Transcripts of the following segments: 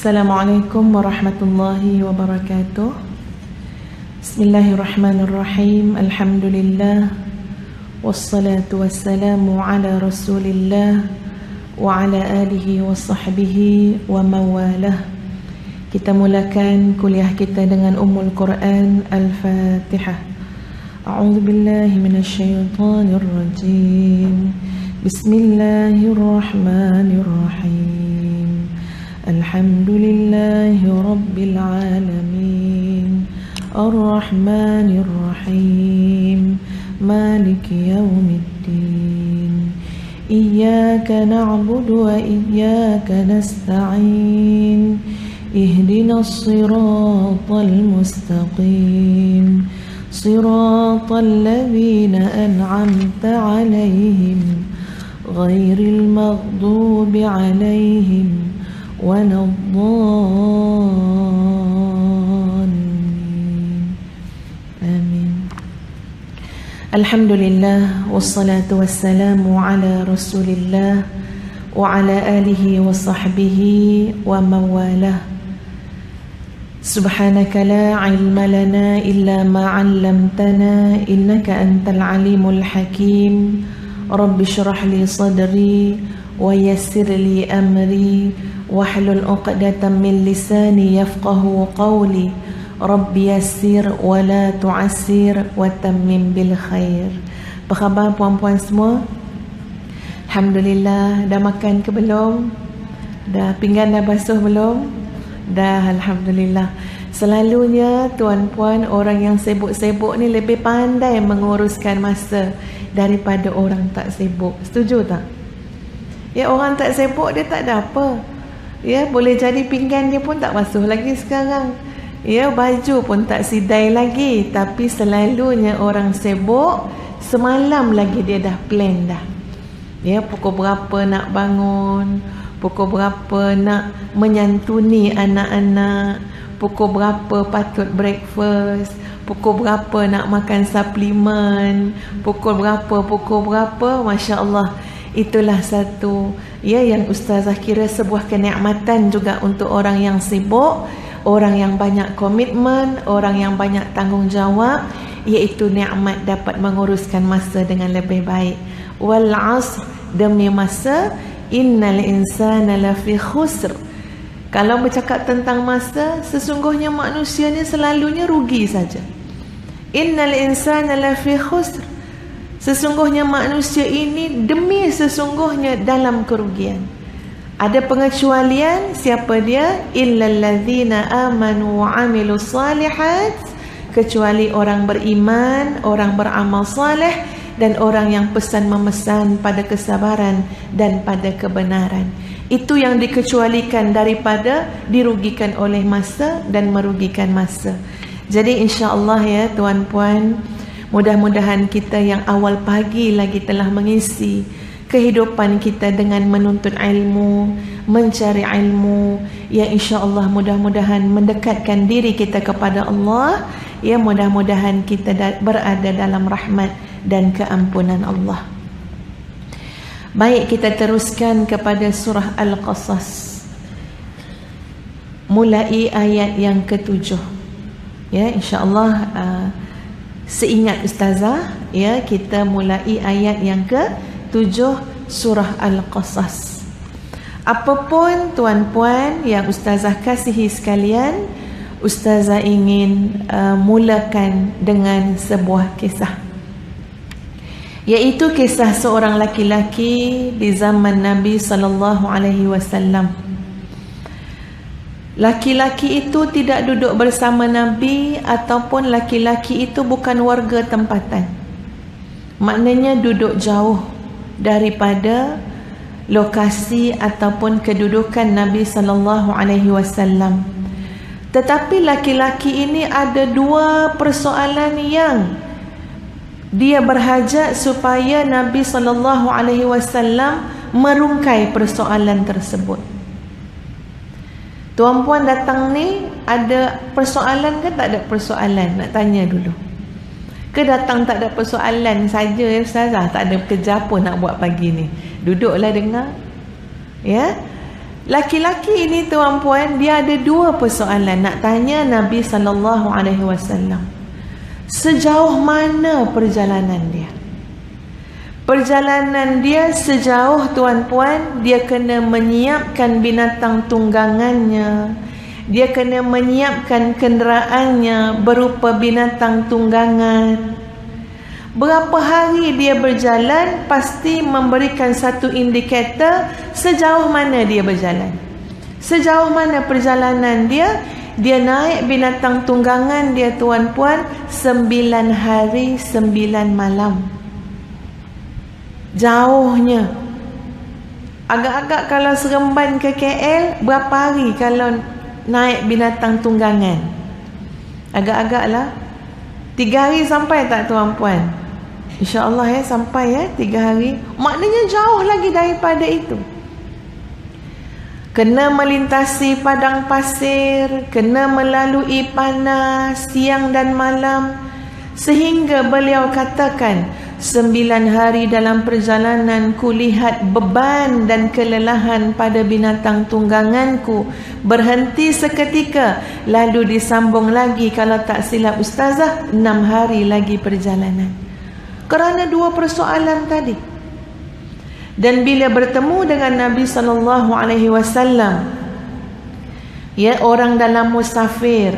Assalamualaikum warahmatullahi wabarakatuh. Bismillahirrahmanirrahim. Alhamdulillah. Wassalatu wassalamu ala rasulillah wa ala alihi wa sahbihi wa mawalah. Kita mulakan kuliah kita dengan Ummul Quran Al-Fatihah. A'udzu billahi minasyaitonir rajim. Bismillahirrahmanirrahim. Alhamdulillahi rabbil alamin. Ar-Rahmanir Rahim. Maliki yaumiddin. Iyyaka na'budu wa iyyaka nasta'in. Ihdinas siratal mustaqim. Siratal ladzina an'amta 'alaihim ghairil maghdubi 'alaihim waladdallin. Amin. Alhamdulillah wassalatu wassalamu ala rasulillah wa ala alihi wa sahbihi wa mawalah. Subhanaka la ilma lana illa ma 'allamtana innaka antal alimul hakim. Rabbi shrah li sadri wa yassir li amri wahlul 'uqdatam min lisani yafqahu qawli. Rabbi yassir wa la tu'assir wa tammim bil khair. Apa khabar puan-puan semua? Alhamdulillah. Dah makan ke belum? Dah pinggan dah basuh belum? Dah, alhamdulillah. Selalunya tuan-puan, orang yang sibuk-sibuk ni lebih pandai menguruskan masa daripada orang tak sibuk. Setuju tak? Ya, orang tak sibuk dia tak ada apa. Ya, boleh jadi pinggan dia pun tak basuh lagi sekarang. Ya, baju pun tak sidai lagi. Tapi selalunya orang sibuk, semalam lagi dia dah plan dah. Ya, pukul berapa nak bangun, pukul berapa nak menyantuni anak-anak, pukul berapa patut breakfast, pukul berapa nak makan suplemen, pukul berapa, Masya Allah. Itulah satu yang Ustazah kira sebuah kenikmatan juga untuk orang yang sibuk, orang yang banyak komitmen, orang yang banyak tanggungjawab, iaitu nikmat dapat menguruskan masa dengan lebih baik. Wal 'asr, demi masa, innal insana lafi khusr. Kalau bercakap tentang masa, sesungguhnya manusia ni selalunya rugi saja. Innal insana lafi khusr. Sesungguhnya manusia ini demi sesungguhnya dalam kerugian. Ada pengecualian, siapa dia? Illal ladzina amanu wa 'amilus salihat. Kecuali orang beriman, orang beramal saleh, dan orang yang pesan memesan pada kesabaran dan pada kebenaran. Itu yang dikecualikan daripada dirugikan oleh masa dan merugikan masa. Jadi insya-Allah ya tuan-puan, mudah-mudahan kita yang awal pagi lagi telah mengisi kehidupan kita dengan menuntut ilmu, mencari ilmu, ya insya-Allah mudah-mudahan mendekatkan diri kita kepada Allah, ya mudah-mudahan kita berada dalam rahmat dan keampunan Allah. Baik, kita teruskan kepada surah Al-Qasas. Mulai ayat yang ke-7. Ya, insya-Allah seingat ustazah, ya, kita mulai ayat yang ke-7 surah Al-Qasas. Apapun tuan-puan yang ustazah kasihi sekalian, ustazah ingin mulakan dengan sebuah kisah, iaitu kisah seorang laki-laki di zaman Nabi sallallahu alaihi wasallam. Laki-laki itu tidak duduk bersama Nabi, ataupun laki-laki itu bukan warga tempatan. Maknanya duduk jauh daripada lokasi ataupun kedudukan Nabi sallallahu alaihi wasallam. Tetapi laki-laki ini ada dua persoalan yang dia berhajat supaya Nabi sallallahu alaihi wasallam merungkai persoalan tersebut. Tuan-puan datang ni ada persoalan ke tak ada persoalan? Nak tanya dulu. Ke datang tak ada persoalan saja ya Ustazah? Tak ada kerja apa nak buat pagi ni? Duduklah dengar. Ya. Laki-laki ini tuan-puan, dia ada dua persoalan nak tanya Nabi SAW. Sejauh mana perjalanan dia? Perjalanan dia sejauh tuan-puan, dia kena menyiapkan binatang tunggangannya. Dia kena menyiapkan kenderaannya berupa binatang tunggangan. Berapa hari dia berjalan pasti memberikan satu indikator sejauh mana dia berjalan. Sejauh mana perjalanan dia. Dia naik binatang tunggangan dia tuan-puan 9 hari 9 malam. Jauhnya. Agak-agak kalau Seremban ke KL, berapa hari kalau naik binatang tunggangan? Agak-agak lah 3 hari sampai tak tuan-puan? InsyaAllah ya, sampai ya 3 hari. Maknanya jauh lagi daripada itu. Kena melintasi padang pasir, kena melalui panas siang dan malam, sehingga beliau katakan, 9 hari dalam perjalanan ku lihat beban dan kelelahan pada binatang tungganganku. Berhenti seketika, lalu disambung lagi, kalau tak silap ustazah, 6 hari lagi perjalanan. Kerana dua persoalan tadi. Dan bila bertemu dengan Nabi SAW, ya, orang dalam musafir,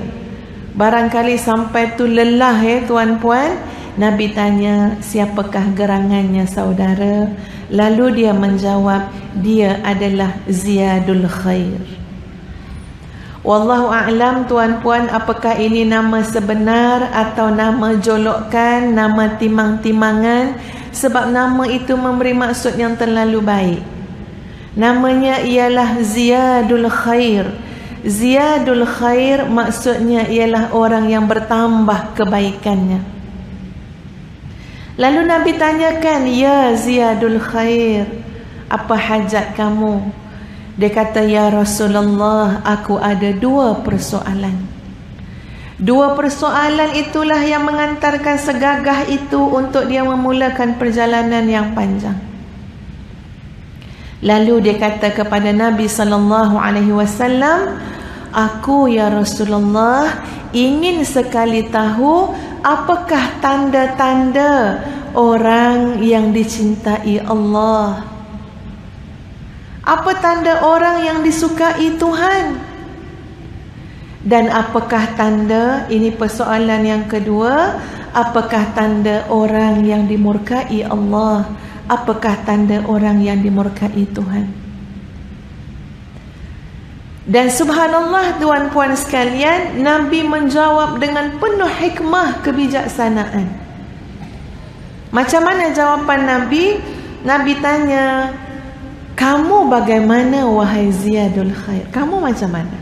barangkali sampai tu lelah ya tuan-puan, Nabi tanya, siapakah gerangannya saudara? Lalu dia menjawab, dia adalah Ziyadul Khair. Wallahu a'lam tuan-puan, apakah ini nama sebenar atau nama jolokan, nama timang-timangan, sebab nama itu memberi maksud yang terlalu baik. Namanya ialah Ziyadul Khair. Ziyadul Khair maksudnya ialah orang yang bertambah kebaikannya. Lalu Nabi tanyakan, ya Ziyadul Khair, apa hajat kamu? Dia kata, ya Rasulullah, aku ada 2 persoalan. 2 persoalan itulah yang mengantarkan segagah itu untuk dia memulakan perjalanan yang panjang. Lalu dia kata kepada Nabi SAW, aku ya Rasulullah ingin sekali tahu apakah tanda-tanda orang yang dicintai Allah. Apa tanda orang yang disukai Tuhan? Dan apakah tanda, ini persoalan yang kedua, apakah tanda orang yang dimurkai Allah? Apakah tanda orang yang dimurkai Tuhan? Dan subhanallah tuan-puan sekalian, Nabi menjawab dengan penuh hikmah kebijaksanaan. Macam mana jawapan Nabi? Nabi tanya, kamu bagaimana wahai Ziyadul Khair? Kamu macam mana?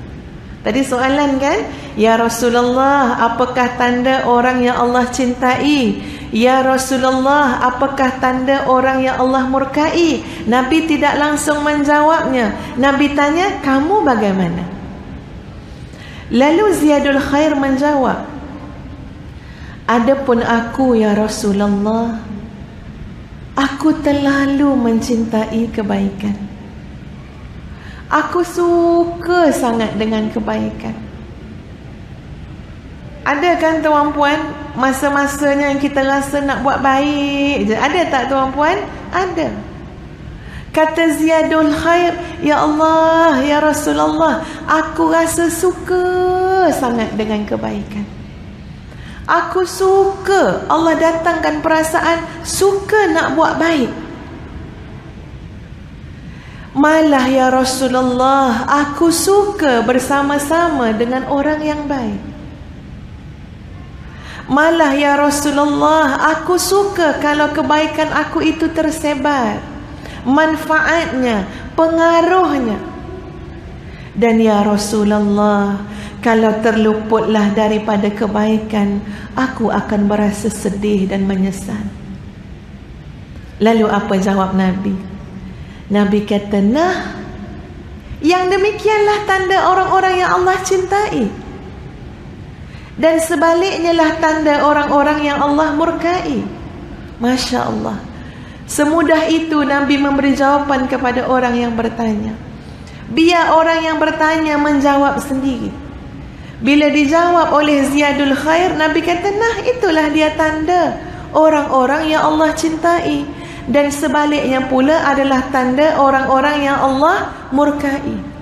Tadi soalan kan? Ya Rasulullah, apakah tanda orang yang Allah cintai? Ya Rasulullah, apakah tanda orang yang Allah murkai? Nabi tidak langsung menjawabnya. Nabi tanya, kamu bagaimana? Lalu Ziyadul Khair menjawab, adapun aku ya Rasulullah, aku terlalu mencintai kebaikan. Aku suka sangat dengan kebaikan. Ada kan tuan-puan, masa-masanya yang kita rasa nak buat baik je. Ada tak tuan-puan? Ada. Kata Ziyadul Khair, ya Allah, ya Rasulullah, aku rasa suka sangat dengan kebaikan. Aku suka, Allah datangkan perasaan suka nak buat baik. Malah ya Rasulullah, aku suka bersama-sama dengan orang yang baik. Malah ya Rasulullah, aku suka kalau kebaikan aku itu tersebar, manfaatnya, pengaruhnya. Dan ya Rasulullah, kalau terluputlah daripada kebaikan, aku akan berasa sedih dan menyesal. Lalu apa jawab Nabi? Nabi kata, nah, yang demikianlah tanda orang-orang yang Allah cintai. Dan sebaliknya lah tanda orang-orang yang Allah murkai. Masya Allah. Semudah itu Nabi memberi jawapan kepada orang yang bertanya. Biar orang yang bertanya menjawab sendiri. Bila dijawab oleh ziyadul khair, Nabi kata, nah itulah dia tanda orang-orang yang Allah cintai. Dan sebaliknya pula adalah tanda orang-orang yang Allah murkai.